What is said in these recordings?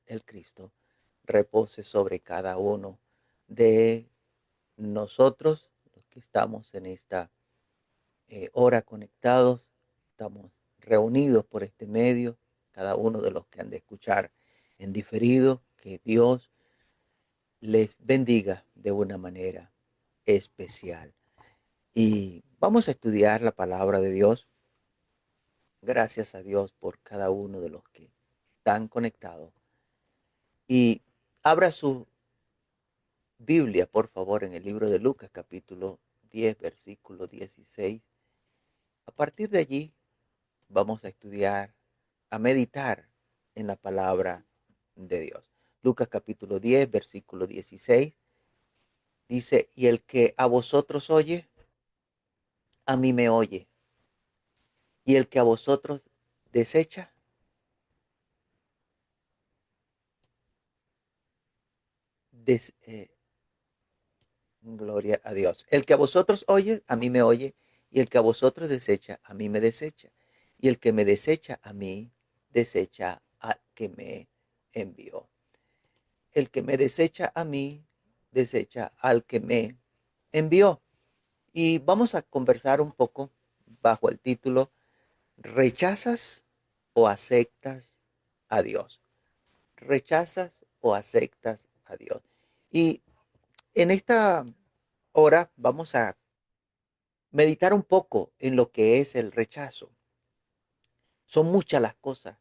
el Cristo repose sobre cada uno de nosotros, los que estamos en esta hora conectados, estamos reunidos por este medio, cada uno de los que han de escuchar en diferido, que Dios les bendiga de una manera especial. Y vamos a estudiar la palabra de Dios. Gracias a Dios por cada uno de los que están conectados. Y abra su Biblia, por favor, en el libro de Lucas, capítulo 10, versículo 16. A partir de allí vamos a estudiar, a meditar en la palabra de Dios. Lucas capítulo 10, versículo 16, dice, y el que a vosotros oye, a mí me oye. Y el que a vosotros desecha, des, gloria a Dios. El que a vosotros oye, a mí me oye. Y el que a vosotros desecha, a mí me desecha. Y el que me desecha, a mí desecha al que me envió. El que me desecha a mí, desecha al que me envió. Y vamos a conversar un poco bajo el título ¿Rechazas o aceptas a Dios? ¿Rechazas o aceptas a Dios? Y en esta hora vamos a meditar un poco en lo que es el rechazo. Son muchas las cosas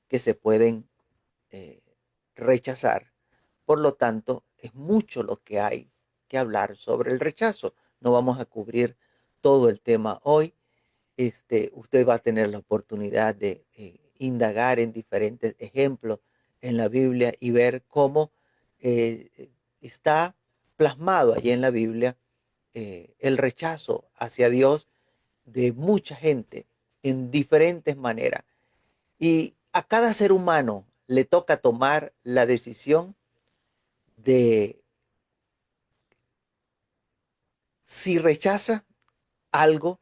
que se pueden eh, rechazar. Por lo tanto, es mucho lo que hay que hablar sobre el rechazo. No vamos a cubrir todo el tema hoy. Usted va a tener la oportunidad de indagar en diferentes ejemplos en la Biblia y ver cómo está plasmado allí en la Biblia el rechazo hacia Dios de mucha gente en diferentes maneras. Y a cada ser humano le toca tomar la decisión de si rechaza algo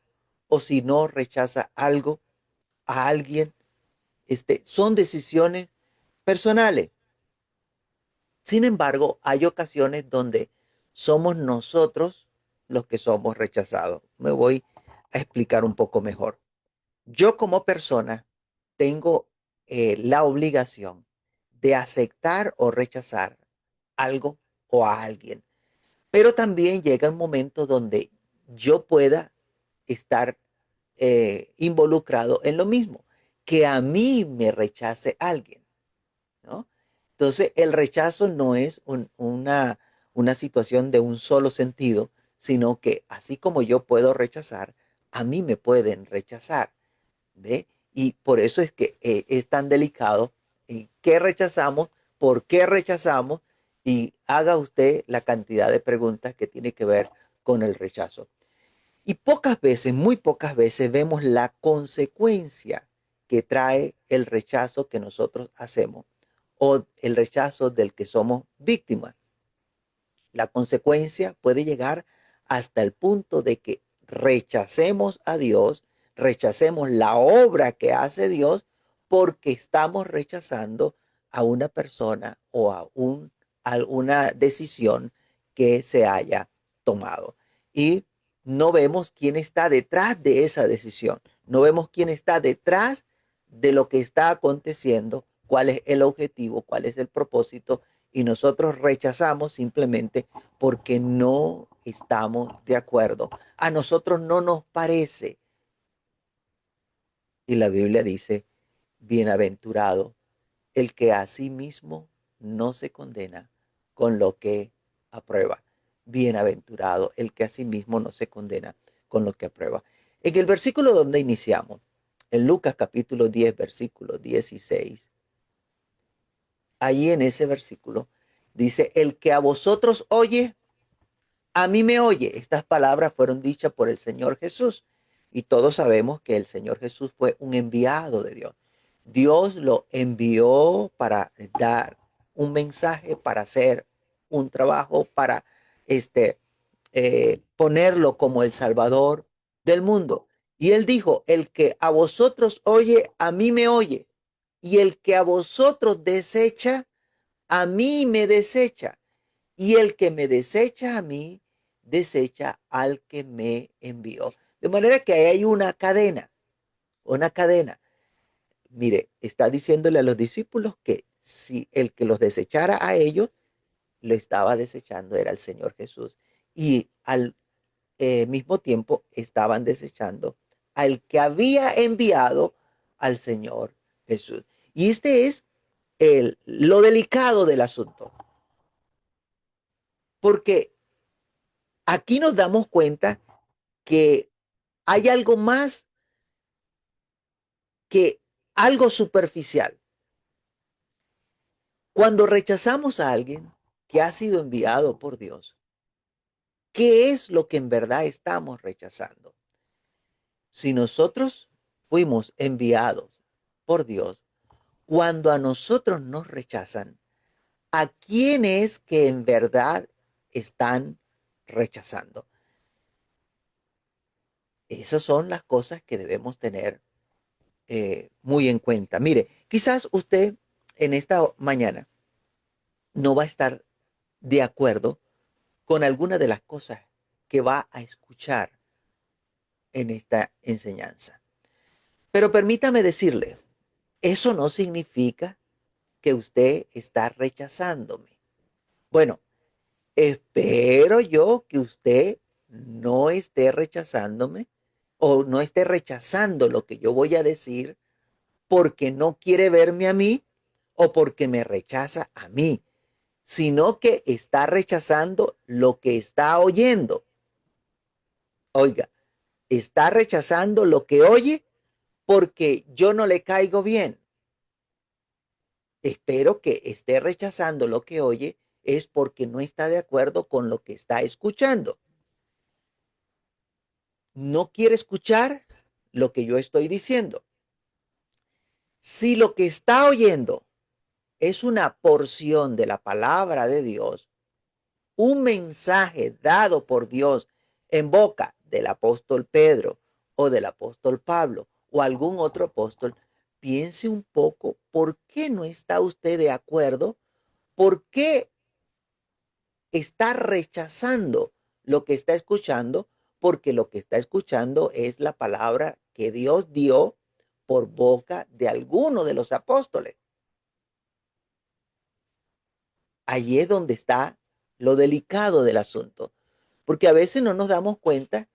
o si no rechaza algo a alguien. Son decisiones personales. Sin embargo, hay ocasiones donde somos nosotros los que somos rechazados. Me voy a explicar un poco mejor. Yo como persona tengo la obligación de aceptar o rechazar algo o a alguien. Pero también llega un momento donde yo pueda estar involucrado en lo mismo, que a mí me rechace alguien, ¿no? Entonces, el rechazo no es una situación de un solo sentido, sino que así como yo puedo rechazar, a mí me pueden rechazar, ¿ve? Y por eso es que es tan delicado qué rechazamos, por qué rechazamos, y haga usted la cantidad de preguntas que tiene que ver con el rechazo. Y pocas veces, muy pocas veces, vemos la consecuencia que trae el rechazo que nosotros hacemos o el rechazo del que somos víctimas. La consecuencia puede llegar hasta el punto de que rechacemos a Dios, rechacemos la obra que hace Dios porque estamos rechazando a una persona o a una decisión que se haya tomado. Y no vemos quién está detrás de esa decisión, no vemos quién está detrás de lo que está aconteciendo, cuál es el objetivo, cuál es el propósito, y nosotros rechazamos simplemente porque no estamos de acuerdo. A nosotros no nos parece. Y la Biblia dice, bienaventurado el que a sí mismo no se condena con lo que aprueba. Bienaventurado el que a sí mismo no se condena con lo que aprueba. En el versículo donde iniciamos, en Lucas capítulo 10, versículo 16, ahí en ese versículo dice, el que a vosotros oye, a mí me oye. Estas palabras fueron dichas por el Señor Jesús. Y todos sabemos que el Señor Jesús fue un enviado de Dios. Dios lo envió para dar un mensaje, para hacer un trabajo, para ponerlo como el Salvador del mundo. Y él dijo, el que a vosotros oye, a mí me oye. Y el que a vosotros desecha, a mí me desecha. Y el que me desecha a mí, desecha al que me envió. De manera que ahí hay una cadena, una cadena. Mire, está diciéndole a los discípulos que si el que los desechara a ellos, lo estaba desechando era el Señor Jesús. Y al mismo tiempo estaban desechando al que había enviado al Señor Jesús. Y este es lo delicado del asunto, porque aquí nos damos cuenta que hay algo más que algo superficial. Cuando rechazamos a alguien que ha sido enviado por Dios, ¿qué es lo que en verdad estamos rechazando? Si nosotros fuimos enviados por Dios, cuando a nosotros nos rechazan, ¿a quién es que en verdad están rechazando? Esas son las cosas que debemos tener muy en cuenta. Mire, quizás usted en esta mañana no va a estar de acuerdo con alguna de las cosas que va a escuchar en esta enseñanza. Pero permítame decirle, eso no significa que usted está rechazándome. Bueno, espero yo que usted no esté rechazándome o no esté rechazando lo que yo voy a decir porque no quiere verme a mí o porque me rechaza a mí, sino que está rechazando lo que está oyendo. Oiga, está rechazando lo que oye porque yo no le caigo bien. Espero que esté rechazando lo que oye es porque no está de acuerdo con lo que está escuchando. No quiere escuchar lo que yo estoy diciendo. Si lo que está oyendo es una porción de la palabra de Dios, un mensaje dado por Dios en boca del apóstol Pedro o del apóstol Pablo o algún otro apóstol, piense un poco por qué no está usted de acuerdo, por qué está rechazando lo que está escuchando, porque lo que está escuchando es la palabra que Dios dio por boca de alguno de los apóstoles. Allí es donde está lo delicado del asunto, porque a veces no nos damos cuenta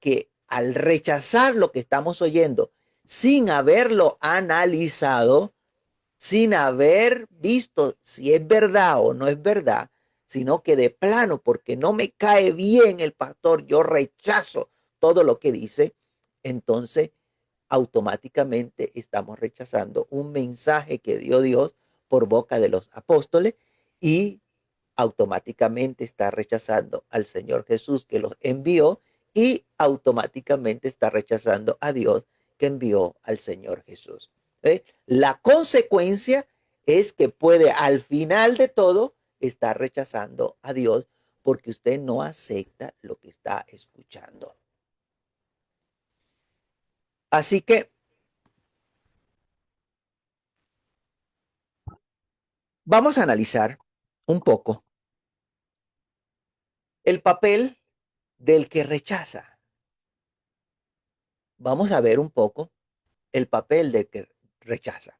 que al rechazar lo que estamos oyendo sin haberlo analizado, sin haber visto si es verdad o no es verdad, sino que de plano, porque no me cae bien el pastor, yo rechazo todo lo que dice, entonces automáticamente estamos rechazando un mensaje que dio Dios por boca de los apóstoles y automáticamente está rechazando al Señor Jesús que los envió y automáticamente está rechazando a Dios que envió al Señor Jesús. La consecuencia es que puede al final de todo estar rechazando a Dios porque usted no acepta lo que está escuchando. Así que vamos a analizar un poco el papel del que rechaza. Vamos a ver un poco el papel del que rechaza.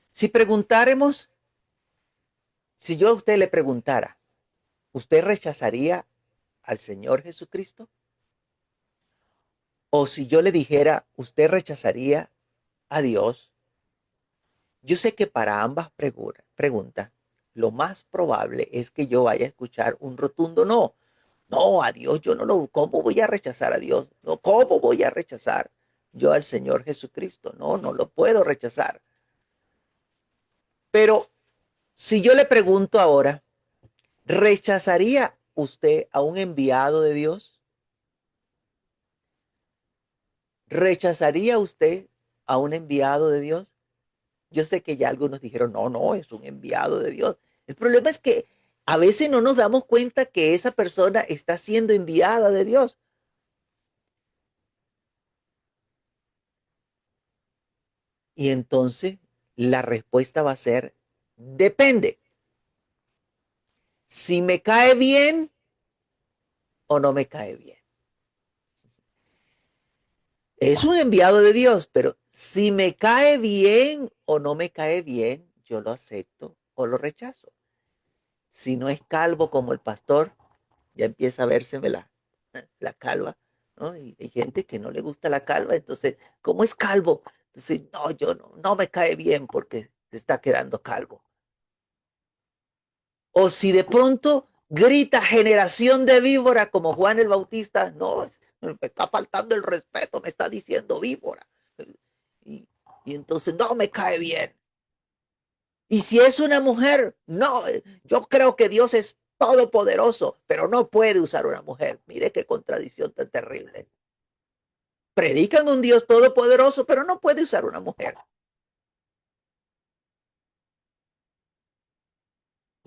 Si preguntáramos, si yo a usted le preguntara, ¿usted rechazaría al Señor Jesucristo? O si yo le dijera, ¿usted rechazaría a Dios? Yo sé que para ambas preguntas, lo más probable es que yo vaya a escuchar un rotundo no. No, a Dios yo no lo, ¿cómo voy a rechazar a Dios? No, ¿cómo voy a rechazar yo al Señor Jesucristo? No, no lo puedo rechazar. Pero si yo le pregunto ahora, ¿rechazaría usted a un enviado de Dios? ¿Rechazaría usted a un enviado de Dios? Yo sé que ya algunos dijeron, no, no, es un enviado de Dios. El problema es que a veces no nos damos cuenta que esa persona está siendo enviada de Dios. Y entonces la respuesta va a ser, depende. si me cae bien o no me cae bien. Es un enviado de Dios, pero si me cae bien o no me cae bien, yo lo acepto o lo rechazo. Si no es calvo como el pastor, ya empieza a vérseme la calva, ¿no? Y hay gente que no le gusta la calva, entonces, ¿cómo es calvo? Entonces, no, yo no me cae bien porque se está quedando calvo. O si de pronto grita generación de víbora como Juan el Bautista, no, me está faltando el respeto, me está diciendo víbora. Y, y entonces no me cae bien. Y si es una mujer, no, yo creo que Dios es todopoderoso, pero no puede usar una mujer. Mire qué contradicción tan terrible. Predican un Dios todopoderoso, pero no puede usar una mujer.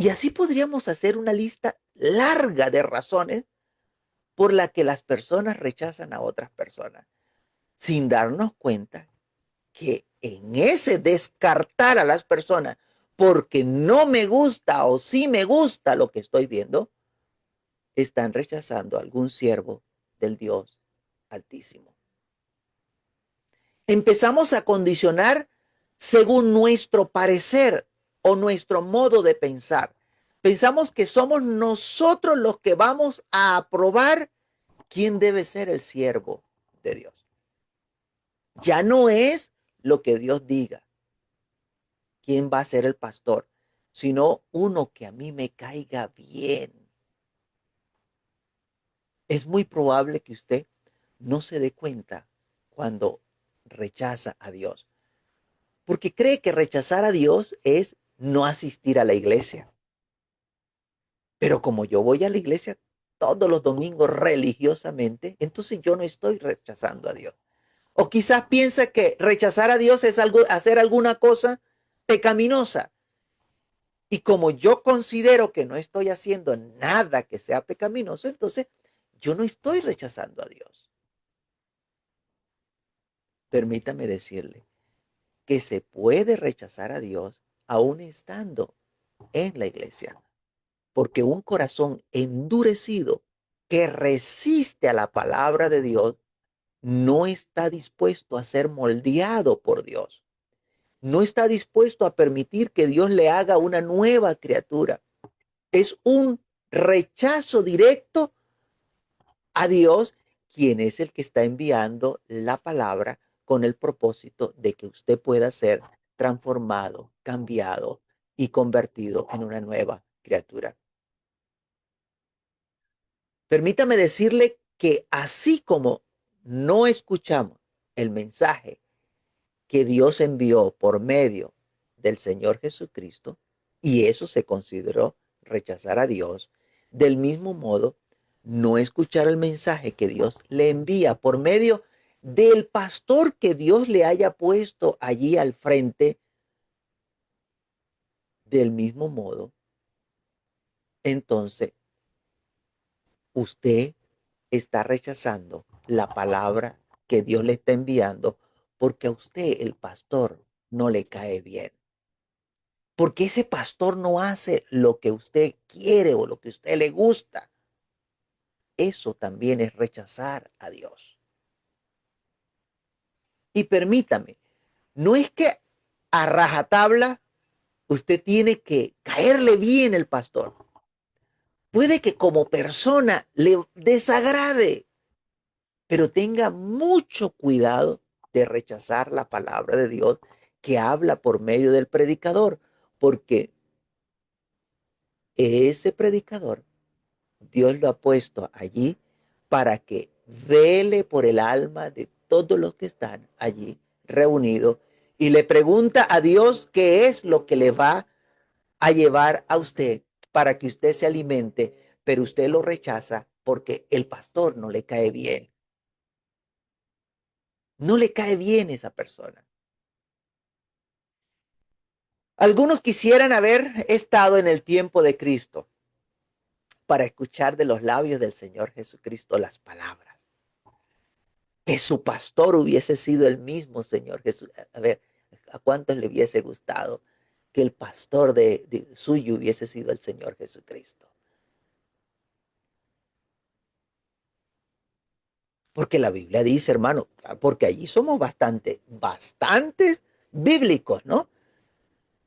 Y así podríamos hacer una lista larga de razones por la que las personas rechazan a otras personas, sin darnos cuenta que en ese descartar a las personas porque no me gusta o sí me gusta lo que estoy viendo, están rechazando a algún siervo del Dios Altísimo. Empezamos a condicionar según nuestro parecer o nuestro modo de pensar. Pensamos que somos nosotros los que vamos a aprobar quién debe ser el siervo de Dios. Ya no es lo que Dios diga, quién va a ser el pastor, sino uno que a mí me caiga bien. Es muy probable que usted no se dé cuenta cuando rechaza a Dios, porque cree que rechazar a Dios es no asistir a la iglesia. Pero como yo voy a la iglesia todos los domingos religiosamente, entonces yo no estoy rechazando a Dios. O quizás piensa que rechazar a Dios es algo, hacer alguna cosa pecaminosa. Y como yo considero que no estoy haciendo nada que sea pecaminoso, entonces yo no estoy rechazando a Dios. Permítame decirle que se puede rechazar a Dios aún estando en la iglesia, porque un corazón endurecido que resiste a la palabra de Dios no está dispuesto a ser moldeado por Dios. No está dispuesto a permitir que Dios le haga una nueva criatura. Es un rechazo directo a Dios, quien es el que está enviando la palabra con el propósito de que usted pueda ser transformado, cambiado y convertido en una nueva criatura. Permítame decirle que así como no escuchamos el mensaje que Dios envió por medio del Señor Jesucristo, y eso se consideró rechazar a Dios, del mismo modo, no escuchar el mensaje que Dios le envía por medio del pastor que Dios le haya puesto allí al frente, del mismo modo, entonces usted está rechazando la palabra que Dios le está enviando porque a usted, el pastor, no le cae bien. Porque ese pastor no hace lo que usted quiere o lo que a usted le gusta. Eso también es rechazar a Dios. Y permítame, no es que a rajatabla usted tiene que caerle bien el pastor. Puede que como persona le desagrade, pero tenga mucho cuidado de rechazar la palabra de Dios que habla por medio del predicador, porque ese predicador Dios lo ha puesto allí para que vele por el alma de todos los que están allí reunidos y le pregunta a Dios qué es lo que le va a llevar a usted para que usted se alimente, pero usted lo rechaza porque el pastor no le cae bien. No le cae bien esa persona. Algunos quisieran haber estado en el tiempo de Cristo para escuchar de los labios del Señor Jesucristo las palabras. Que su pastor hubiese sido el mismo Señor Jesús. A ver, ¿a cuántos le hubiese gustado que el pastor de suyo hubiese sido el Señor Jesucristo? Porque la Biblia dice, hermano, porque allí somos bastantes bíblicos, ¿no?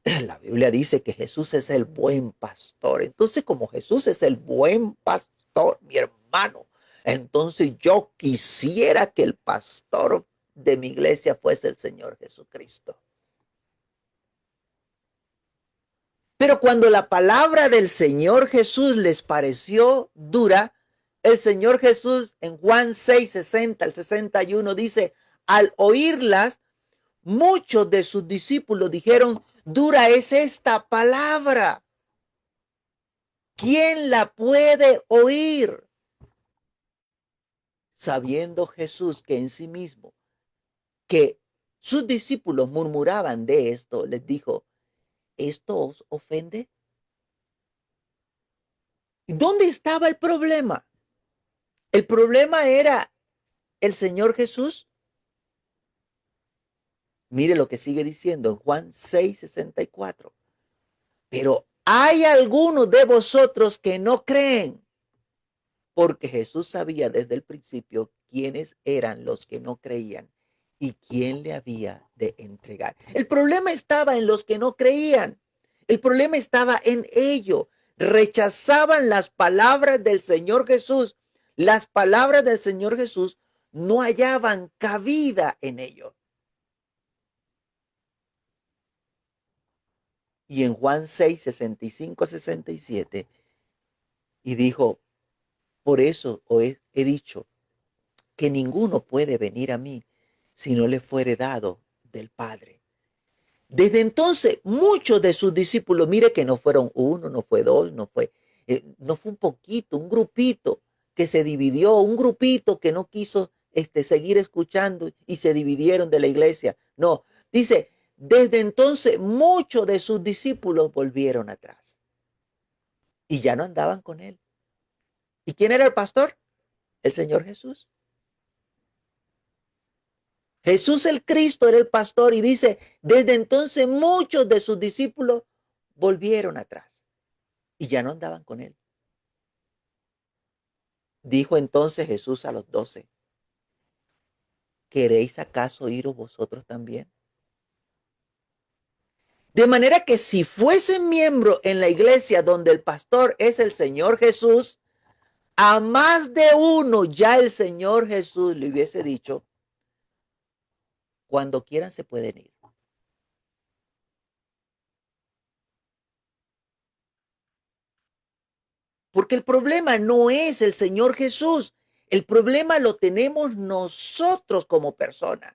La Biblia dice que Jesús es el buen pastor. Entonces, como Jesús es el buen pastor, mi hermano, entonces yo quisiera que el pastor de mi iglesia fuese el Señor Jesucristo. Pero cuando la palabra del Señor Jesús les pareció dura, el Señor Jesús en Juan 6, 60 al 61 dice, al oírlas, muchos de sus discípulos dijeron, dura es esta palabra. ¿Quién la puede oír? Sabiendo Jesús que en sí mismo, que sus discípulos murmuraban de esto, les dijo, ¿esto os ofende? ¿Dónde estaba el problema? El problema era el Señor Jesús. Mire lo que sigue diciendo en Juan 6:64. Pero hay algunos de vosotros que no creen, porque Jesús sabía desde el principio quiénes eran los que no creían y quién le había de entregar. El problema estaba en los que no creían. El problema estaba en ellos. Rechazaban las palabras del Señor Jesús. Las palabras del Señor Jesús no hallaban cabida en ellos. Y en Juan 6, 65 a 67, y dijo, por eso os he dicho que ninguno puede venir a mí si no le fuere dado del Padre. Desde entonces, muchos de sus discípulos, mire que no fueron uno, no fue dos, no fue un poquito, un grupito que se dividió, un grupito que no quiso seguir escuchando y se dividieron de la iglesia. No, dice, desde entonces muchos de sus discípulos volvieron atrás y ya no andaban con él. ¿Y quién era el pastor? El Señor Jesús. Jesús el Cristo era el pastor y dice, desde entonces muchos de sus discípulos volvieron atrás y ya no andaban con él. Dijo entonces Jesús a los 12, ¿queréis acaso iros vosotros también? De manera que si fuesen miembro en la iglesia donde el pastor es el Señor Jesús, a más de uno ya el Señor Jesús le hubiese dicho, cuando quieran se pueden ir. Porque el problema no es el Señor Jesús. El problema lo tenemos nosotros como personas,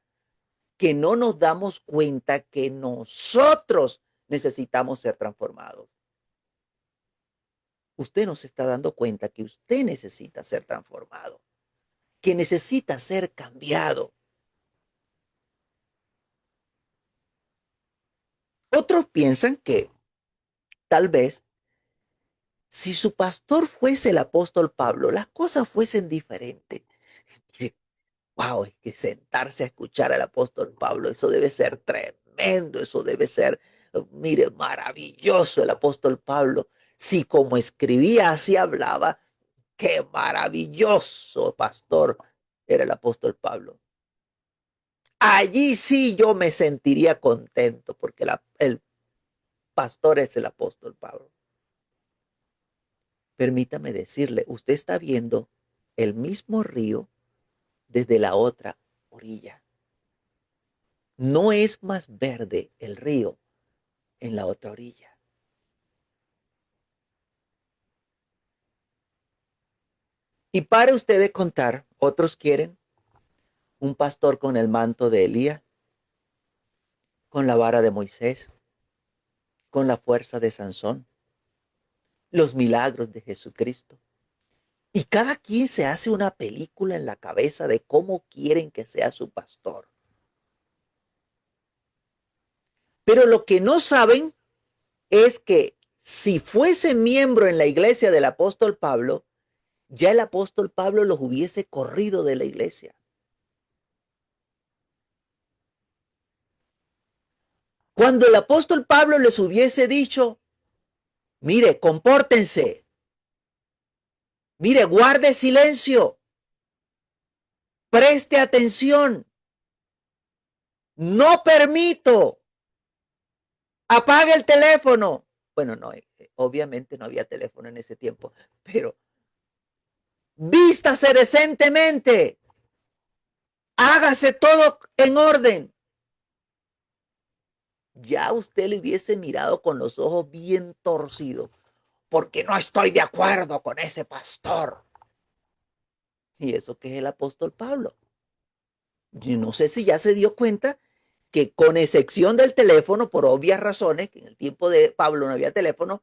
que no nos damos cuenta que nosotros necesitamos ser transformados. Usted no se está dando cuenta que usted necesita ser transformado, que necesita ser cambiado. Otros piensan que tal vez si su pastor fuese el apóstol Pablo, las cosas fuesen diferentes. Wow, es que sentarse a escuchar al apóstol Pablo, eso debe ser tremendo, eso debe ser, mire, maravilloso el apóstol Pablo. Si como escribía, así hablaba, qué maravilloso pastor era el apóstol Pablo. Allí sí yo me sentiría contento porque el pastor es el apóstol Pablo. Permítame decirle, usted está viendo el mismo río desde la otra orilla. No es más verde el río en la otra orilla. Y para ustedes contar, otros quieren un pastor con el manto de Elías, con la vara de Moisés, con la fuerza de Sansón, los milagros de Jesucristo. Y cada quien se hace una película en la cabeza de cómo quieren que sea su pastor. Pero lo que no saben es que si fuese miembro en la iglesia del apóstol Pablo, ya el apóstol Pablo los hubiese corrido de la iglesia. Cuando el apóstol Pablo les hubiese dicho, mire, compórtense, mire, guarde silencio, Preste atención. No permito. Apague el teléfono. Bueno, no, obviamente no había teléfono en ese tiempo, pero vístase decentemente. Hágase todo en orden. Ya usted le hubiese mirado con los ojos bien torcidos, porque no estoy de acuerdo con ese pastor. Y eso que es el apóstol Pablo. Yo no sé si ya se dio cuenta que con excepción del teléfono, por obvias razones, que en el tiempo de Pablo no había teléfono,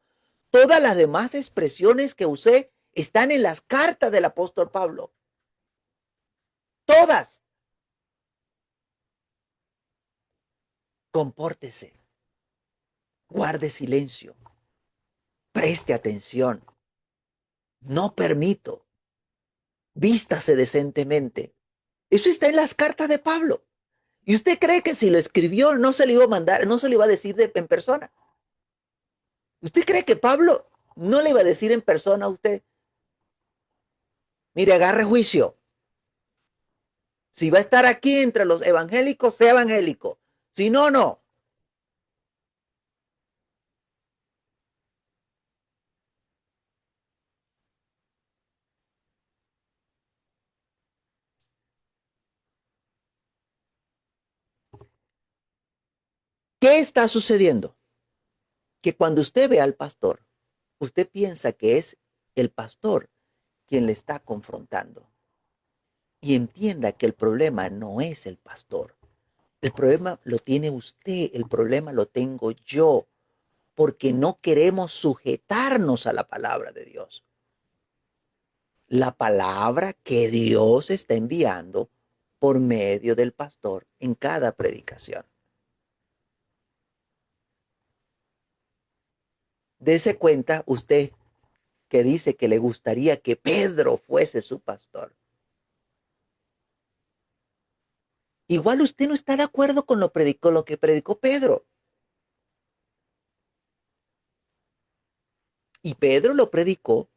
todas las demás expresiones que usé están en las cartas del apóstol Pablo. Todas. Compórtese. Guarde silencio. Preste atención. No permito. Vístase decentemente. Eso está en las cartas de Pablo. ¿Y usted cree que si lo escribió no se le iba a mandar, no se le iba a decir en persona? ¿Usted cree que Pablo no le iba a decir en persona a usted? Mire, agarre juicio. Si va a estar aquí entre los evangélicos, sea evangélico. Si no, no. ¿Qué está sucediendo? Que cuando usted ve al pastor, usted piensa que es el pastor quien le está confrontando. Y entienda que el problema no es el pastor. El problema lo tiene usted, el problema lo tengo yo, porque no queremos sujetarnos a la palabra de Dios. La palabra que Dios está enviando por medio del pastor en cada predicación. Dese cuenta usted que dice que le gustaría que Pedro fuese su pastor. Igual usted no está de acuerdo con lo que predicó Pedro. Y Pedro lo predicó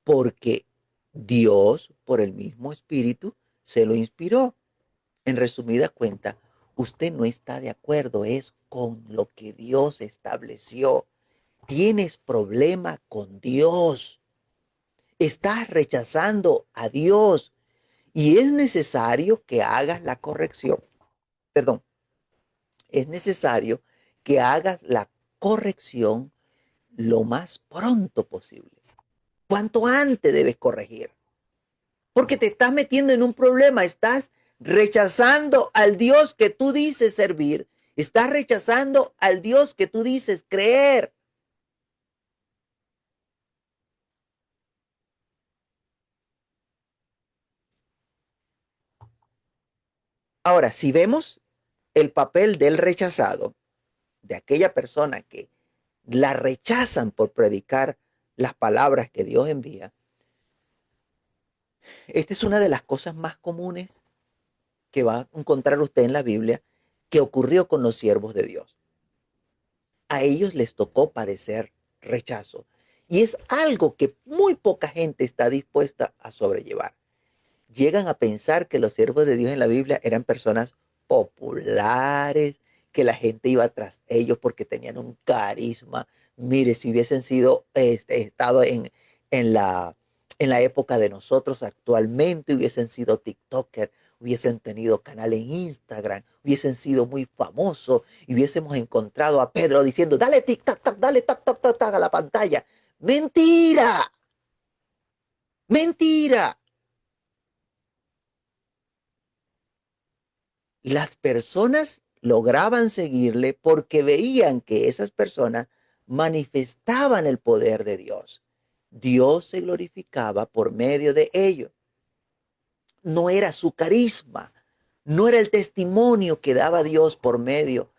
porque Dios, por el mismo Espíritu, se lo inspiró. En resumida cuenta, usted no está de acuerdo, es con lo que Dios estableció. Tienes problema con Dios. Estás rechazando a Dios y es necesario que hagas la corrección. Perdón, es necesario que hagas la corrección lo más pronto posible. ¿Cuánto antes debes corregir? Porque te estás metiendo en un problema, estás rechazando al Dios que tú dices servir, estás rechazando al Dios que tú dices creer. Ahora, si vemos el papel del rechazado, de aquella persona que la rechazan por predicar las palabras que Dios envía, esta es una de las cosas más comunes que va a encontrar usted en la Biblia que ocurrió con los siervos de Dios. A ellos les tocó padecer rechazo y es algo que muy poca gente está dispuesta a sobrellevar. Llegan a pensar que los siervos de Dios en la Biblia eran personas populares, que la gente iba tras ellos porque tenían un carisma. Mire, si hubiesen sido estado en la, en la época de nosotros actualmente, hubiesen sido TikToker, hubiesen tenido canal en Instagram, hubiesen sido muy famosos y hubiésemos encontrado a Pedro diciendo, dale tic tac tac, dale tac tac tac tac a la pantalla. Mentira, mentira. Las personas lograban seguirle porque veían que esas personas manifestaban el poder de Dios. Dios se glorificaba por medio de ellos. No era su carisma, no era el testimonio que daba Dios por medio,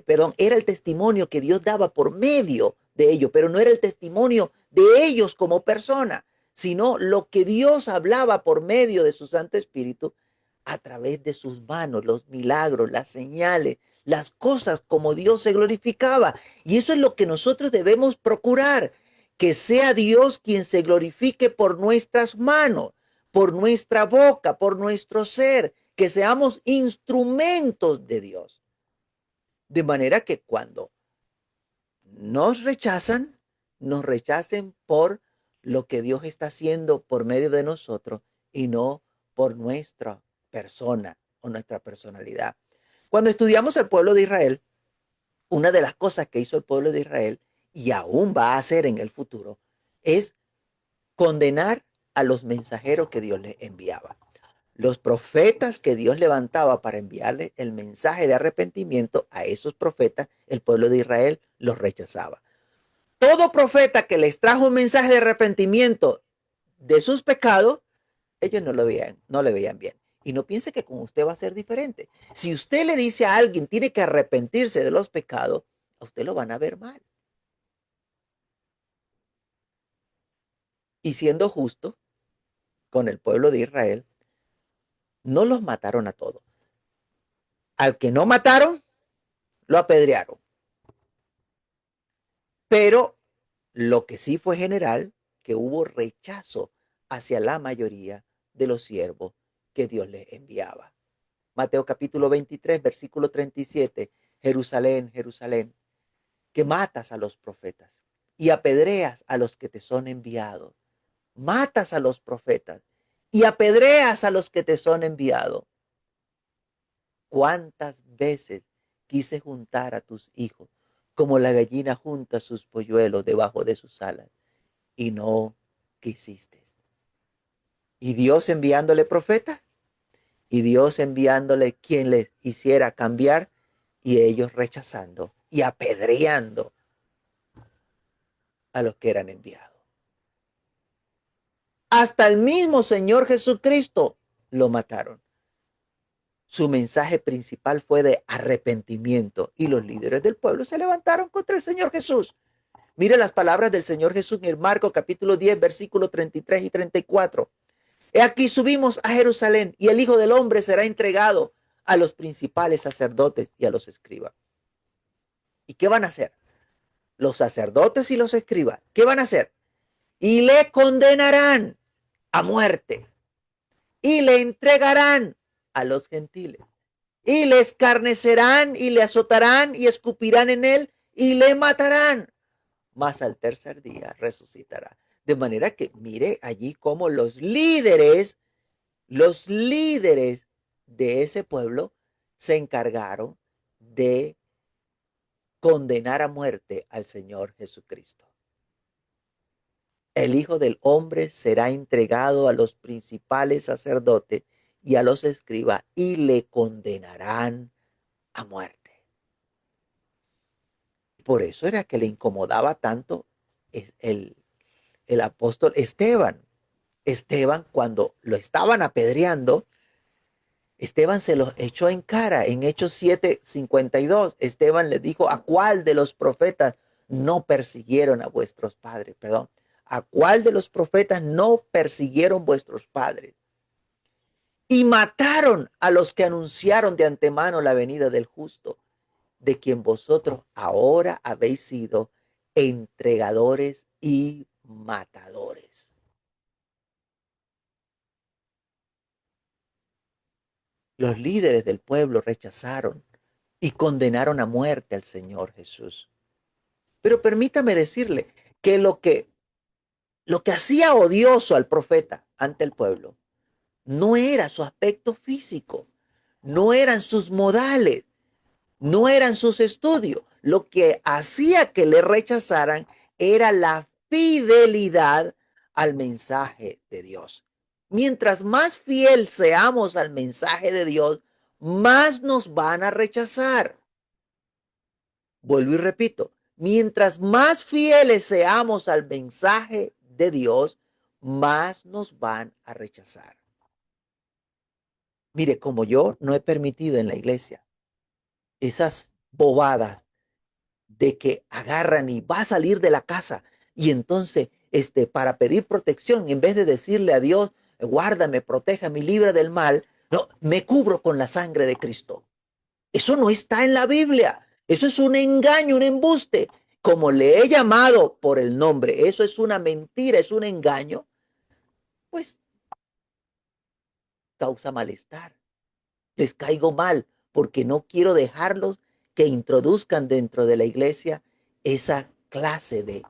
perdón, era el testimonio que Dios daba por medio de ellos, pero no era el testimonio de ellos como persona, sino lo que Dios hablaba por medio de su Santo Espíritu a través de sus manos, los milagros, las señales, las cosas como Dios se glorificaba. Y eso es lo que nosotros debemos procurar, que sea Dios quien se glorifique por nuestras manos, por nuestra boca, por nuestro ser, que seamos instrumentos de Dios. De manera que cuando nos rechazan, nos rechacen por lo que Dios está haciendo por medio de nosotros y no por nuestra persona o nuestra personalidad. Cuando estudiamos el pueblo de Israel, una de las cosas que hizo el pueblo de Israel y aún va a hacer en el futuro es condenar a los mensajeros que Dios les enviaba. Los profetas que Dios levantaba para enviarle el mensaje de arrepentimiento a esos profetas, el pueblo de Israel los rechazaba. Todo profeta que les trajo un mensaje de arrepentimiento de sus pecados, ellos no le veían bien. Y no piense que con usted va a ser diferente. Si usted le dice a alguien tiene que arrepentirse de los pecados, a usted lo van a ver mal. Y siendo justo con el pueblo de Israel, no los mataron a todos. Al que no mataron, lo apedrearon. Pero lo que sí fue general, que hubo rechazo hacia la mayoría de los siervos que Dios les enviaba. Mateo capítulo 23, versículo 37. Jerusalén, Jerusalén, que matas a los profetas y apedreas a los que te son enviados. Matas a los profetas y apedreas a los que te son enviados. ¿Cuántas veces quise juntar a tus hijos como la gallina junta sus polluelos debajo de sus alas y no quisiste? Y Dios enviándole profetas y Dios enviándole quien les hiciera cambiar y ellos rechazando y apedreando a los que eran enviados. Hasta el mismo Señor Jesucristo lo mataron. Su mensaje principal fue de arrepentimiento y los líderes del pueblo se levantaron contra el Señor Jesús. Mire las palabras del Señor Jesús en Marcos capítulo 10, versículos 33 y 34. He aquí subimos a Jerusalén y el Hijo del Hombre será entregado a los principales sacerdotes y a los escribas. ¿Y qué van a hacer? Los sacerdotes y los escribas, ¿qué van a hacer? Y le condenarán a muerte y le entregarán a los gentiles y le escarnecerán y le azotarán y escupirán en él y le matarán. Mas al tercer día resucitará. De manera que mire allí cómo los líderes de ese pueblo se encargaron de condenar a muerte al Señor Jesucristo. El Hijo del Hombre será entregado a los principales sacerdotes y a los escribas y le condenarán a muerte. Por eso era que le incomodaba tanto el apóstol Esteban. Esteban, cuando lo estaban apedreando, Esteban se los echó en cara en Hechos 7:52. Esteban le dijo, ¿a cuál de los profetas no persiguieron a vuestros padres? Perdón. ¿A cuál de los profetas no persiguieron vuestros padres? Y mataron a los que anunciaron de antemano la venida del justo, de quien vosotros ahora habéis sido entregadores y matadores. Los líderes del pueblo rechazaron y condenaron a muerte al Señor Jesús. Pero permítame decirle que lo que hacía odioso al profeta ante el pueblo no era su aspecto físico, no eran sus modales, no eran sus estudios. Lo que hacía que le rechazaran era la fidelidad al mensaje de Dios. Mientras más fiel seamos al mensaje de Dios, más nos van a rechazar. Vuelvo y repito, mientras más fieles seamos al mensaje de Dios, más nos van a rechazar. Mire, como yo no he permitido en la iglesia esas bobadas de que agarran y va a salir de la casa y entonces para pedir protección, en vez de decirle a Dios, guárdame, protéjame, libre del mal, no, me cubro con la sangre de Cristo. Eso no está en la Biblia. Eso es un engaño, un embuste. Como le he llamado por el nombre, eso es una mentira, es un engaño. Pues causa malestar. Les caigo mal porque no quiero dejarlos que introduzcan dentro de la iglesia esa clase de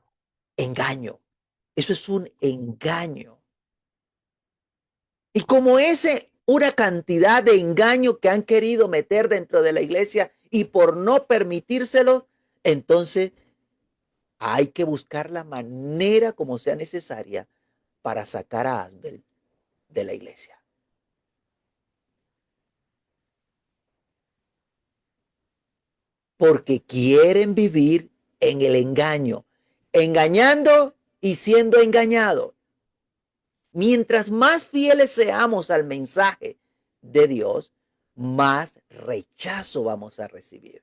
engaño. Eso es un engaño. Y como ese, una cantidad de engaño que han querido meter dentro de la iglesia y por no permitírselo, entonces hay que buscar la manera como sea necesaria para sacar a Asbel de la iglesia. Porque quieren vivir en el engaño, engañando y siendo engañados. Mientras más fieles seamos al mensaje de Dios, más rechazo vamos a recibir.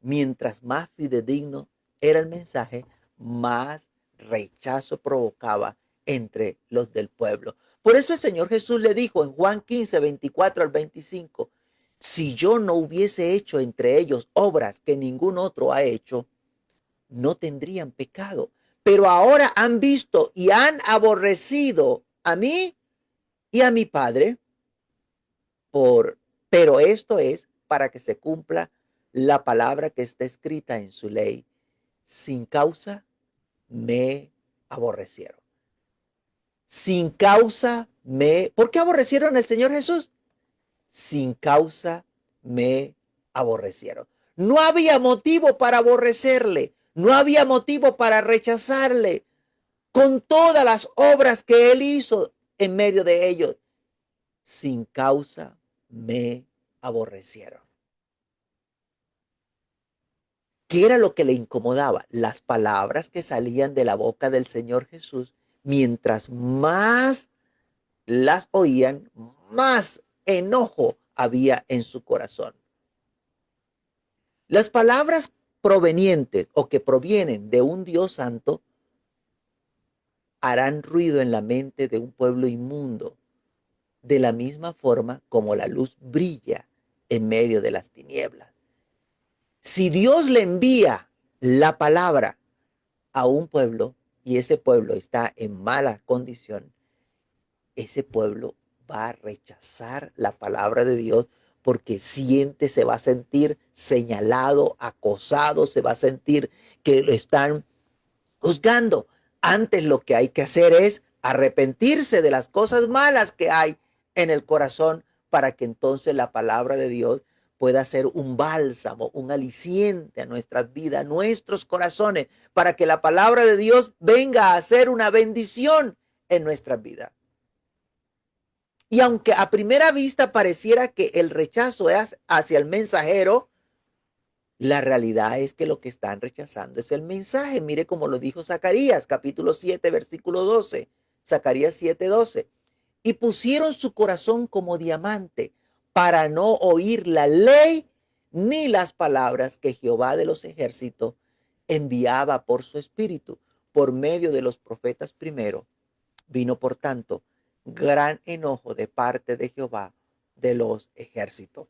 Mientras más fidedigno era el mensaje, más rechazo provocaba entre los del pueblo. Por eso el Señor Jesús le dijo en Juan 15, 24 al 25, si yo no hubiese hecho entre ellos obras que ningún otro ha hecho, no tendrían pecado. Pero ahora han visto y han aborrecido a mí y a mi Padre, pero esto es para que se cumpla la palabra que está escrita en su ley. Sin causa me aborrecieron. Sin causa me... ¿Por qué aborrecieron al Señor Jesús? Sin causa me aborrecieron. No había motivo para aborrecerle. No había motivo para rechazarle. Con todas las obras que él hizo en medio de ellos, sin causa me aborrecieron. ¿Qué era lo que le incomodaba? Las palabras que salían de la boca del Señor Jesús. Mientras más las oían, más enojo había en su corazón. Las palabras provenientes o que provienen de un Dios santo harán ruido en la mente de un pueblo inmundo, de la misma forma como la luz brilla en medio de las tinieblas. Si Dios le envía la palabra a un pueblo y ese pueblo está en mala condición, ese pueblo va a rechazar la palabra de Dios porque se va a sentir señalado, acosado, se va a sentir que lo están juzgando. Antes lo que hay que hacer es arrepentirse de las cosas malas que hay en el corazón para que entonces la palabra de Dios pueda ser un bálsamo, un aliciente a nuestras vidas, a nuestros corazones, para que la palabra de Dios venga a ser una bendición en nuestras vidas. Y aunque a primera vista pareciera que el rechazo es hacia el mensajero, la realidad es que lo que están rechazando es el mensaje. Mire cómo lo dijo Zacarías, capítulo 7, versículo 12. Zacarías 7, 12. Y pusieron su corazón como diamante para no oír la ley ni las palabras que Jehová de los ejércitos enviaba por su espíritu, por medio de los profetas primero. Vino, por tanto, gran enojo de parte de Jehová de los ejércitos.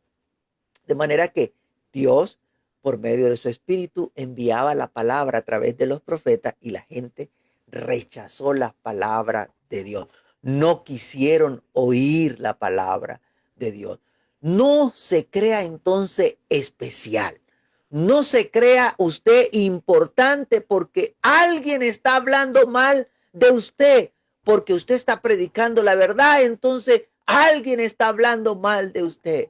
De manera que Dios, por medio de su espíritu, enviaba la palabra a través de los profetas y la gente rechazó la palabra de Dios. No quisieron oír la palabra de Dios. No se crea entonces especial. No se crea usted importante porque alguien está hablando mal de usted, porque usted está predicando la verdad, entonces alguien está hablando mal de usted.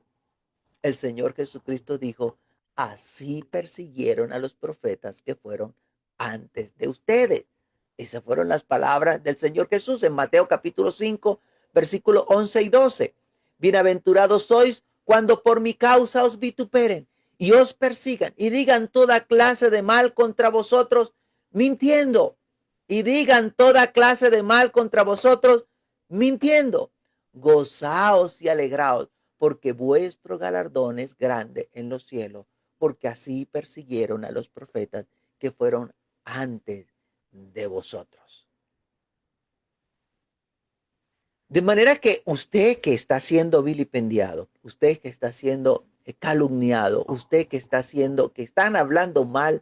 El Señor Jesucristo dijo, así persiguieron a los profetas que fueron antes de ustedes. Esas fueron las palabras del Señor Jesús en Mateo capítulo 5, versículos 11 y 12. Bienaventurados sois cuando por mi causa os vituperen y os persigan y digan toda clase de mal contra vosotros, mintiendo. Y digan toda clase de mal contra vosotros, mintiendo. Gozaos y alegraos, porque vuestro galardón es grande en los cielos, porque así persiguieron a los profetas que fueron antes de vosotros. De manera que usted que está siendo vilipendiado, usted que está siendo calumniado, usted que está haciendo, que están hablando mal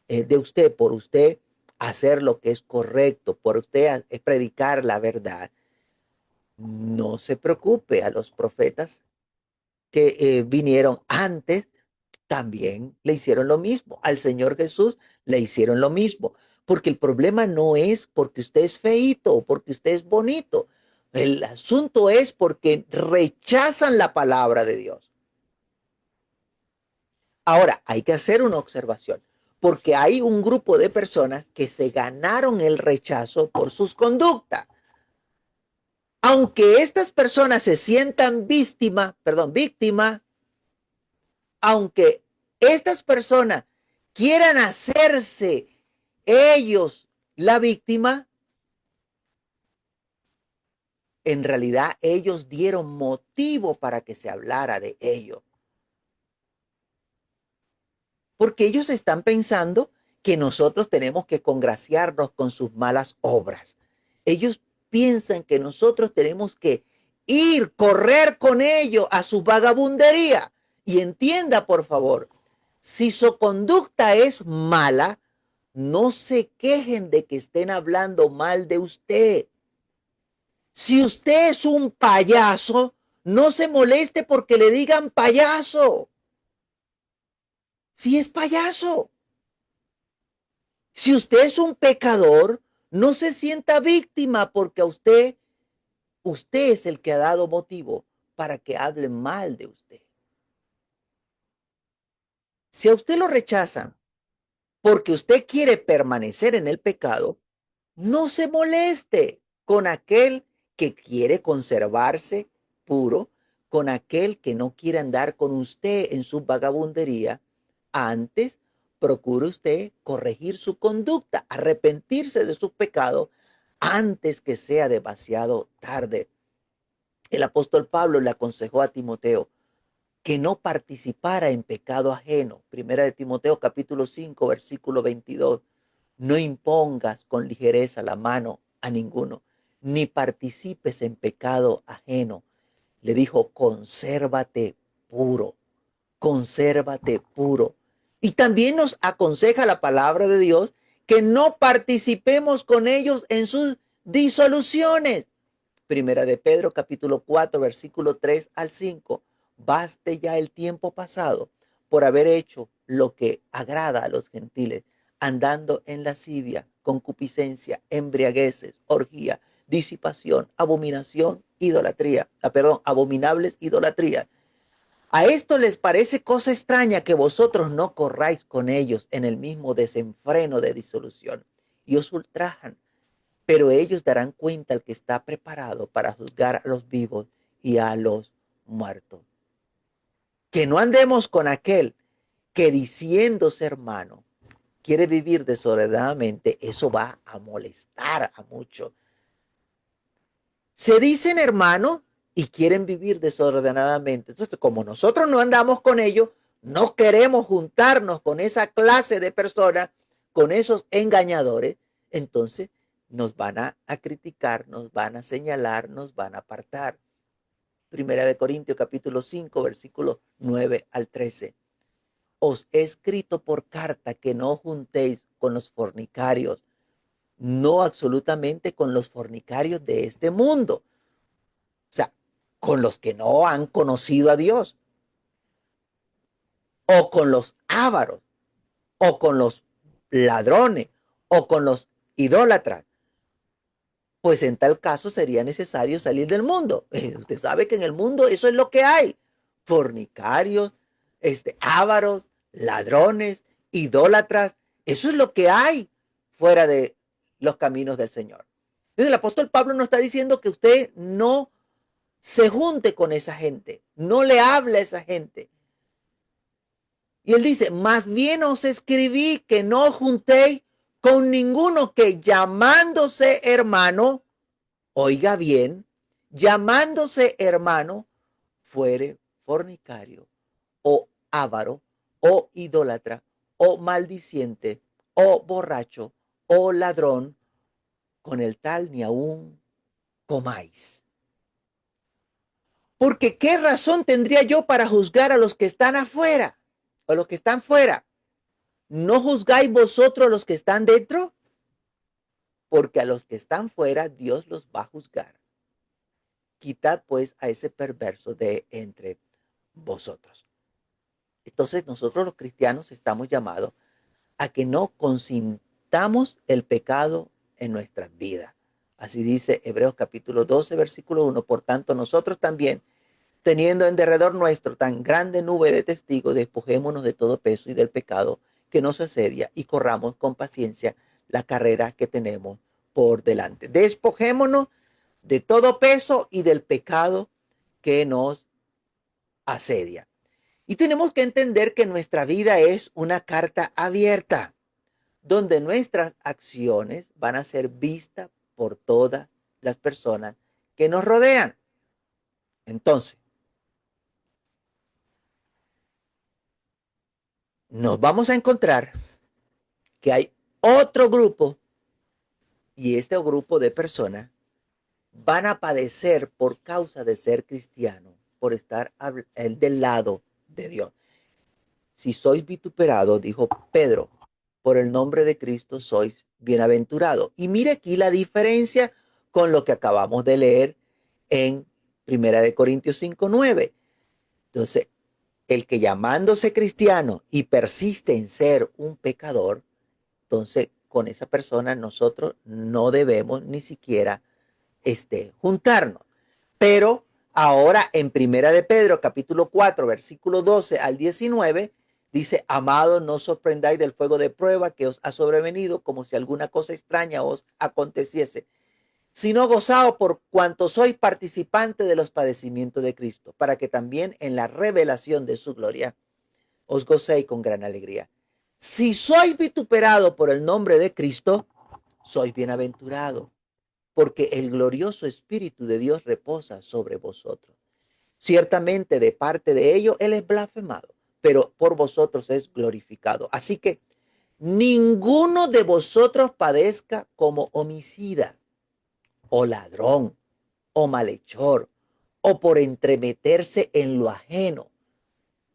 de usted por usted hacer lo que es correcto, por usted predicar la verdad, No se preocupe, a los profetas que vinieron antes también le hicieron lo mismo. Al Señor Jesús le hicieron lo mismo. Porque el problema no es porque usted es feíto o porque usted es bonito. El asunto es porque rechazan la palabra de Dios. Ahora, hay que hacer una observación, porque hay un grupo de personas que se ganaron el rechazo por sus conductas. Aunque estas personas se sientan víctima, aunque estas personas quieran hacerse ellos la víctima, en realidad ellos dieron motivo para que se hablara de ello. Porque ellos están pensando que nosotros tenemos que congraciarnos con sus malas obras. Ellos piensan que nosotros tenemos que correr con ellos a su vagabundería. Y entienda, por favor, si su conducta es mala, no se quejen de que estén hablando mal de usted. Si usted es un payaso, no se moleste porque le digan payaso. Si es payaso. Si usted es un pecador, no se sienta víctima porque usted es el que ha dado motivo para que hablen mal de usted. Si a usted lo rechazan porque usted quiere permanecer en el pecado, no se moleste con aquel que quiere conservarse puro, con aquel que no quiere andar con usted en su vagabundería. Antes, procure usted corregir su conducta, arrepentirse de sus pecados antes que sea demasiado tarde. El apóstol Pablo le aconsejó a Timoteo que no participara en pecado ajeno. Primera de Timoteo capítulo 5, versículo 22. No impongas con ligereza la mano a ninguno, ni participes en pecado ajeno. Le dijo, consérvate puro. Y también nos aconseja la palabra de Dios que no participemos con ellos en sus disoluciones. Primera de Pedro capítulo 4 versículo 3 al 5. Baste ya el tiempo pasado por haber hecho lo que agrada a los gentiles, andando en lascivia, concupiscencia, embriagueces, orgía, disipación, abominación, idolatría, abominables idolatrías. A esto les parece cosa extraña que vosotros no corráis con ellos en el mismo desenfreno de disolución y os ultrajan, pero ellos darán cuenta al que está preparado para juzgar a los vivos y a los muertos. Que no andemos con aquel que diciéndose hermano quiere vivir desordenadamente, eso va a molestar a muchos. Se dicen hermanos y quieren vivir desordenadamente. Entonces, como nosotros no andamos con ellos, no queremos juntarnos con esa clase de personas, con esos engañadores, entonces nos van a criticar, nos van a señalar, nos van a apartar. Primera de Corintios capítulo 5, versículos 9 al 13. Os he escrito por carta que no juntéis con los fornicarios, no absolutamente con los fornicarios de este mundo. O sea, con los que no han conocido a Dios, o con los ávaros, o con los ladrones, o con los idólatras. Pues en tal caso sería necesario salir del mundo. Usted sabe que en el mundo eso es lo que hay. Fornicarios, ávaros, ladrones, idólatras. Eso es lo que hay fuera de los caminos del Señor. Entonces el apóstol Pablo nos está diciendo que usted no se junte con esa gente, no le hable a esa gente. Y él dice, más bien os escribí que no juntéis con ninguno que llamándose hermano, oiga bien, llamándose hermano, fuere fornicario, o avaro, o idólatra, o maldiciente, o borracho, o ladrón, con el tal ni aún comáis. Porque ¿qué razón tendría yo para juzgar a los que están afuera? O los que están fuera. ¿No juzgáis vosotros los que están dentro? Porque a los que están fuera Dios los va a juzgar. quitad pues a ese perverso de entre vosotros. Entonces nosotros los cristianos estamos llamados a que no consintamos el pecado en nuestras vidas. Así dice Hebreos capítulo 12, versículo 1. Por tanto, nosotros también, teniendo en derredor nuestro tan grande nube de testigos, despojémonos de todo peso y del pecado que nos asedia y corramos con paciencia la carrera que tenemos por delante. Despojémonos de todo peso y del pecado que nos asedia. Y tenemos que entender que nuestra vida es una carta abierta, donde nuestras acciones van a ser vistas por todas las personas que nos rodean. Entonces, nos vamos a encontrar que hay otro grupo y este grupo de personas van a padecer por causa de ser cristianos, por estar del lado de Dios. Si sois vituperados, dijo Pedro, por el nombre de Cristo sois bienaventurados. Y mire aquí la diferencia con lo que acabamos de leer en Primera de Corintios 5:9. Entonces, el que llamándose cristiano y persiste en ser un pecador, entonces con esa persona nosotros no debemos ni siquiera juntarnos. Pero ahora en Primera de Pedro, capítulo 4, versículo 12 al 19, dice, amados, no os sorprendáis del fuego de prueba que os ha sobrevenido como si alguna cosa extraña os aconteciese, sino gozaos por cuanto sois participantes de los padecimientos de Cristo, para que también en la revelación de su gloria os gocéis con gran alegría. Si sois vituperados por el nombre de Cristo, sois bienaventurados, porque el glorioso Espíritu de Dios reposa sobre vosotros. Ciertamente de parte de ellos Él es blasfemado, pero por vosotros es glorificado. Así que ninguno de vosotros padezca como homicida, o ladrón, o malhechor, o por entremeterse en lo ajeno.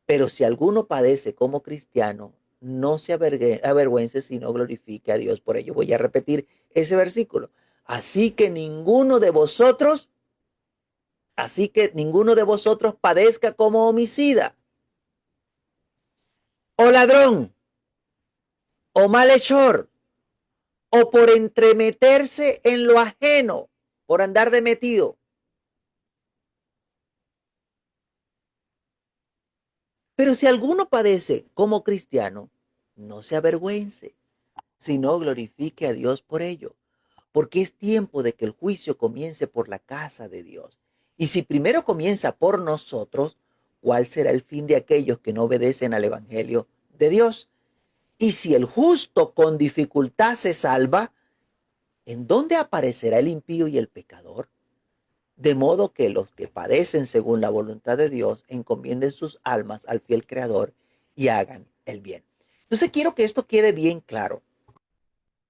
Pero si alguno padece como cristiano, no se avergüence, sino glorifique a Dios por ello. Voy a repetir ese versículo. Así que ninguno de vosotros Así que ninguno de vosotros padezca como homicida, o ladrón, o malhechor, o por entremeterse en lo ajeno, por andar de metido. Pero si alguno padece como cristiano, no se avergüence, sino glorifique a Dios por ello, porque es tiempo de que el juicio comience por la casa de Dios. Y si primero comienza por nosotros, ¿cuál será el fin de aquellos que no obedecen al Evangelio de Dios? Y si el justo con dificultad se salva, ¿en dónde aparecerá el impío y el pecador? De modo que los que padecen según la voluntad de Dios encomienden sus almas al fiel Creador y hagan el bien. Entonces quiero que esto quede bien claro.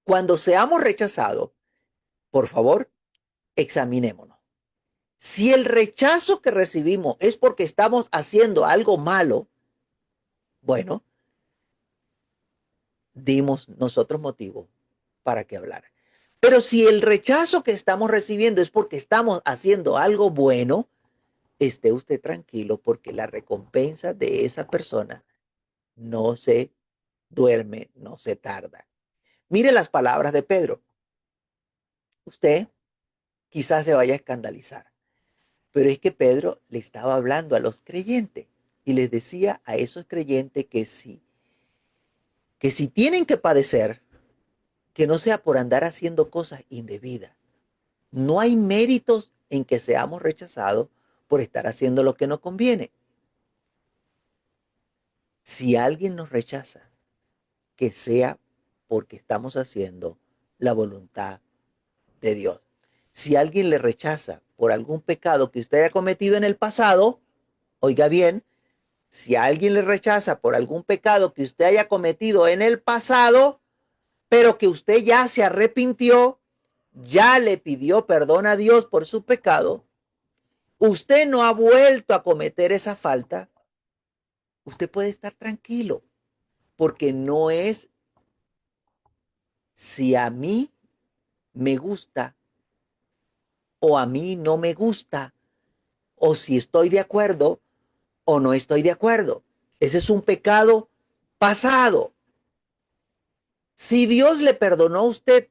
Cuando seamos rechazados, por favor, examinémonos. Si el rechazo que recibimos es porque estamos haciendo algo malo, bueno, dimos nosotros motivo para que hablara. Pero si el rechazo que estamos recibiendo es porque estamos haciendo algo bueno, esté usted tranquilo porque la recompensa de esa persona no se duerme, no se tarda. Mire las palabras de Pedro. Usted quizás se vaya a escandalizar, pero es que Pedro le estaba hablando a los creyentes y les decía a esos creyentes que si tienen que padecer, que no sea por andar haciendo cosas indebidas. No hay méritos en que seamos rechazados por estar haciendo lo que nos conviene. Si alguien nos rechaza, que sea porque estamos haciendo la voluntad de Dios. Si alguien le rechaza por algún pecado que usted haya cometido en el pasado, oiga bien, si alguien le rechaza por algún pecado que usted haya cometido en el pasado, pero que usted ya se arrepintió, ya le pidió perdón a Dios por su pecado, usted no ha vuelto a cometer esa falta, usted puede estar tranquilo, porque no es si a mí me gusta o a mí no me gusta, o si estoy de acuerdo o no estoy de acuerdo. Ese es un pecado pasado. Si Dios le perdonó a usted,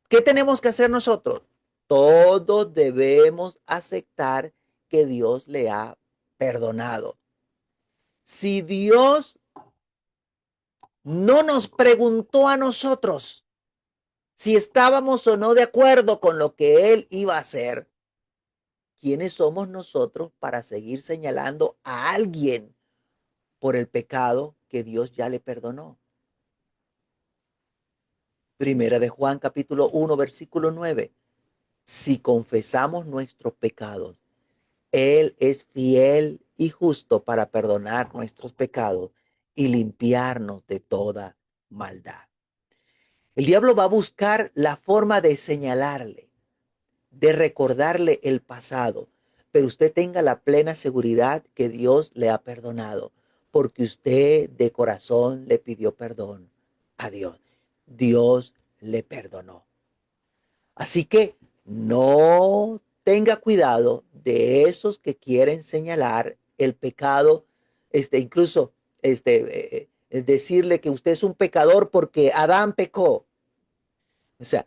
¿qué tenemos que hacer nosotros? Todos debemos aceptar que Dios le ha perdonado. Si Dios no nos preguntó a nosotros si estábamos o no de acuerdo con lo que Él iba a hacer, ¿quiénes somos nosotros para seguir señalando a alguien por el pecado que Dios ya le perdonó? Primera de Juan capítulo 1 versículo 9. Si confesamos nuestros pecados, Él es fiel y justo para perdonar nuestros pecados y limpiarnos de toda maldad. El diablo va a buscar la forma de señalarle, de recordarle el pasado, pero usted tenga la plena seguridad que Dios le ha perdonado, porque usted de corazón le pidió perdón a Dios. Dios le perdonó. Así que no tenga cuidado de esos que quieren señalar el pecado, incluso decirle que usted es un pecador porque Adán pecó. O sea,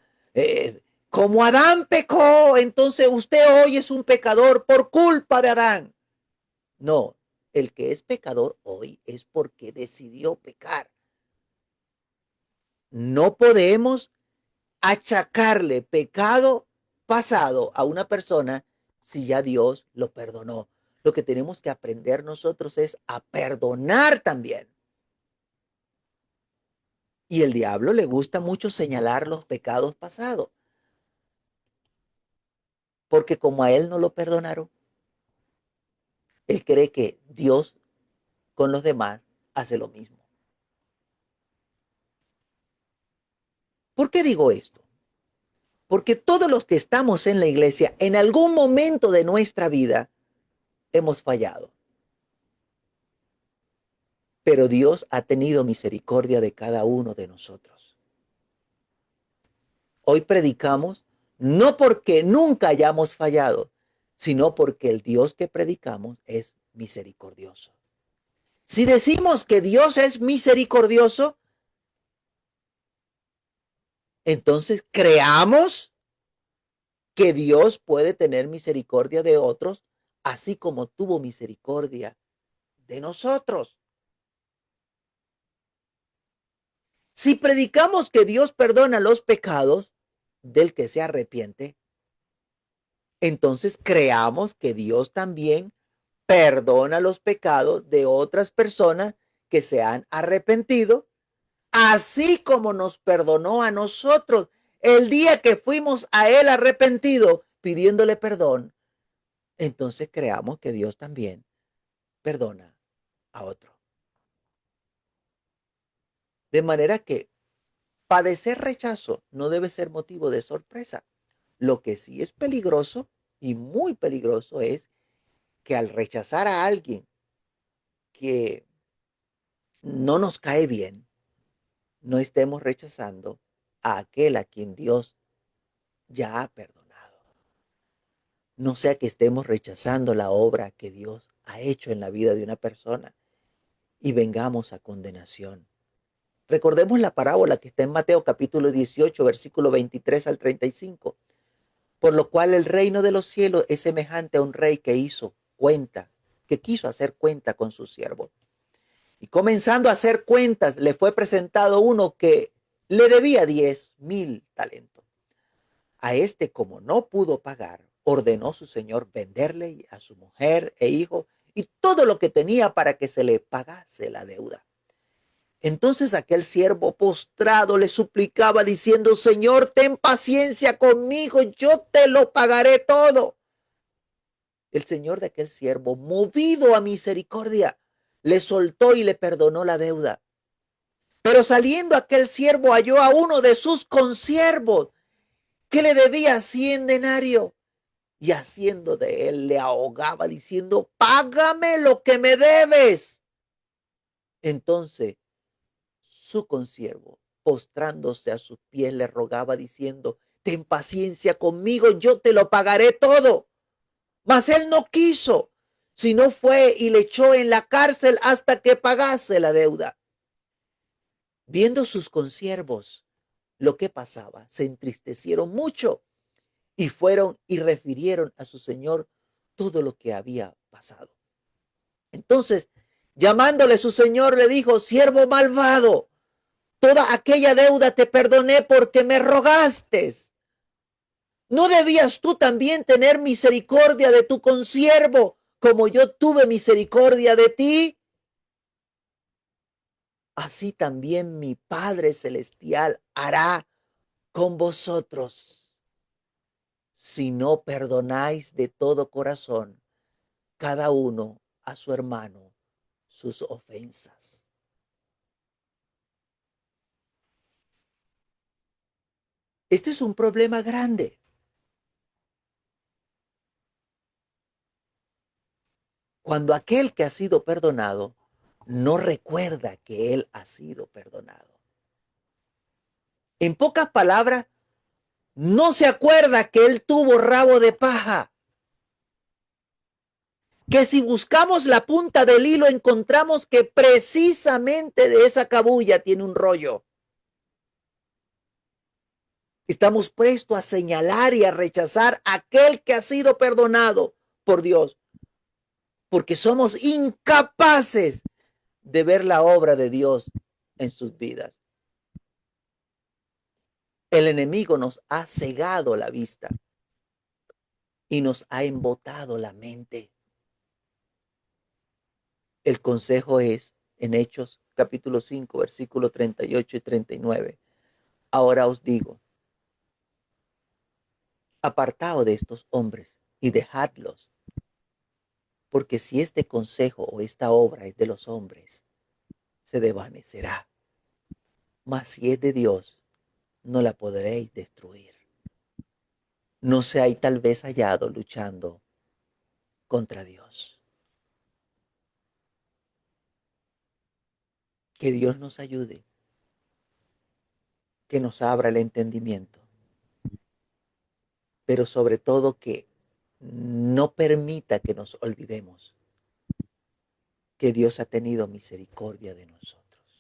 como Adán pecó, entonces usted hoy es un pecador por culpa de Adán. No, el que es pecador hoy es porque decidió pecar. No podemos achacarle pecado pasado a una persona si ya Dios lo perdonó. Lo que tenemos que aprender nosotros es a perdonar también. Y el diablo le gusta mucho señalar los pecados pasados, porque como a él no lo perdonaron, él cree que Dios con los demás hace lo mismo. ¿Por qué digo esto? Porque todos los que estamos en la iglesia, en algún momento de nuestra vida, hemos fallado. Pero Dios ha tenido misericordia de cada uno de nosotros. Hoy predicamos no porque nunca hayamos fallado, sino porque el Dios que predicamos es misericordioso. Si decimos que Dios es misericordioso, entonces creamos que Dios puede tener misericordia de otros, así como tuvo misericordia de nosotros. Si predicamos que Dios perdona los pecados del que se arrepiente, entonces creamos que Dios también perdona los pecados de otras personas que se han arrepentido, así como nos perdonó a nosotros el día que fuimos a Él arrepentido pidiéndole perdón. Entonces creamos que Dios también perdona a otro. De manera que padecer rechazo no debe ser motivo de sorpresa. Lo que sí es peligroso y muy peligroso es que al rechazar a alguien que no nos cae bien, no estemos rechazando a aquel a quien Dios ya ha perdonado. No sea que estemos rechazando la obra que Dios ha hecho en la vida de una persona y vengamos a condenación. Recordemos la parábola que está en Mateo capítulo 18, versículo 23 al 35. Por lo cual el reino de los cielos es semejante a un rey que hizo cuenta, que quiso hacer cuenta con sus siervos. Y comenzando a hacer cuentas, le fue presentado uno que le debía 10,000 talentos. A este, como no pudo pagar, ordenó su señor venderle a su mujer e hijo y todo lo que tenía para que se le pagase la deuda. Entonces aquel siervo postrado le suplicaba diciendo, Señor, ten paciencia conmigo, yo te lo pagaré todo. El señor de aquel siervo, movido a misericordia, le soltó y le perdonó la deuda. Pero saliendo aquel siervo halló a uno de sus consiervos que le debía 100 denarios y haciendo de él le ahogaba diciendo, págame lo que me debes. Entonces su consiervo, postrándose a sus pies, le rogaba diciendo, ten paciencia conmigo, yo te lo pagaré todo. Mas él no quiso, sino fue y le echó en la cárcel hasta que pagase la deuda. Viendo sus consiervos lo que pasaba, se entristecieron mucho y fueron y refirieron a su señor todo lo que había pasado. Entonces, llamándole su señor, le dijo: siervo malvado, toda aquella deuda te perdoné porque me rogaste. ¿No debías tú también tener misericordia de tu consiervo, como yo tuve misericordia de ti? Así también mi Padre Celestial hará con vosotros, si no perdonáis de todo corazón cada uno a su hermano sus ofensas. Este es un problema grande. Cuando aquel que ha sido perdonado no recuerda que él ha sido perdonado. En pocas palabras, no se acuerda que él tuvo rabo de paja. Que si buscamos la punta del hilo encontramos que precisamente de esa cabulla tiene un rollo. Estamos prestos a señalar y a rechazar a aquel que ha sido perdonado por Dios, porque somos incapaces de ver la obra de Dios en sus vidas. El enemigo nos ha cegado la vista y nos ha embotado la mente. El consejo es en Hechos capítulo 5, versículos 38 y 39. Ahora os digo, apartaos de estos hombres y dejadlos, porque si este consejo o esta obra es de los hombres, se desvanecerá. Mas si es de Dios, no la podréis destruir. No seáis tal vez hallado luchando contra Dios. Que Dios nos ayude, que nos abra el entendimiento, pero sobre todo que no permita que nos olvidemos que Dios ha tenido misericordia de nosotros.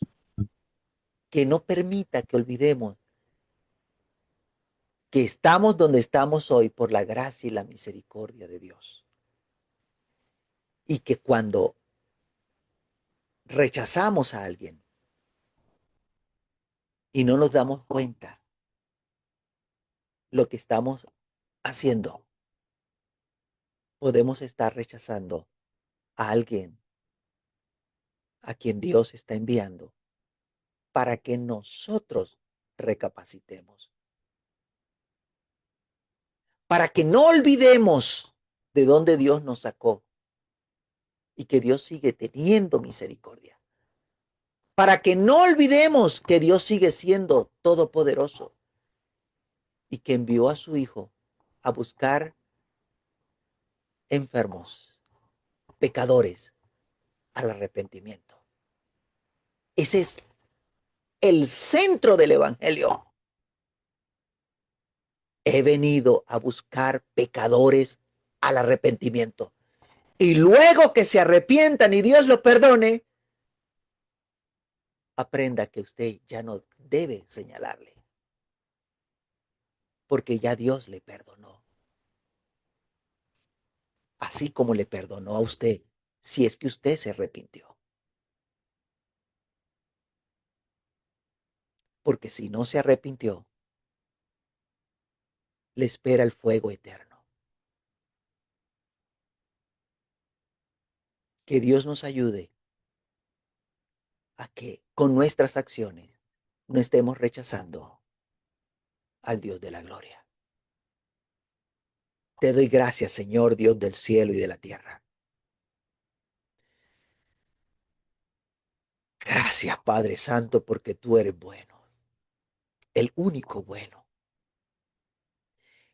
Que no permita que olvidemos que estamos donde estamos hoy por la gracia y la misericordia de Dios. Y que cuando rechazamos a alguien y no nos damos cuenta lo que estamos haciendo, podemos estar rechazando a alguien a quien Dios está enviando para que nosotros recapacitemos, para que no olvidemos de dónde Dios nos sacó y que Dios sigue teniendo misericordia, para que no olvidemos que Dios sigue siendo todopoderoso y que envió a su Hijo a buscar enfermos, pecadores, al arrepentimiento. Ese es el centro del Evangelio. He venido a buscar pecadores al arrepentimiento. Y luego que se arrepientan y Dios los perdone, aprenda que usted ya no debe señalarle, porque ya Dios le perdonó. Así como le perdonó a usted, si es que usted se arrepintió. Porque si no se arrepintió, le espera el fuego eterno. Que Dios nos ayude a que con nuestras acciones no estemos rechazando al Dios de la gloria. Te doy gracias, Señor, Dios del cielo y de la tierra. Gracias, Padre Santo, porque tú eres bueno, el único bueno.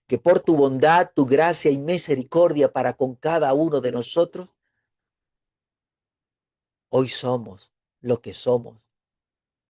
Que por tu bondad, tu gracia y misericordia para con cada uno de nosotros, hoy somos lo que somos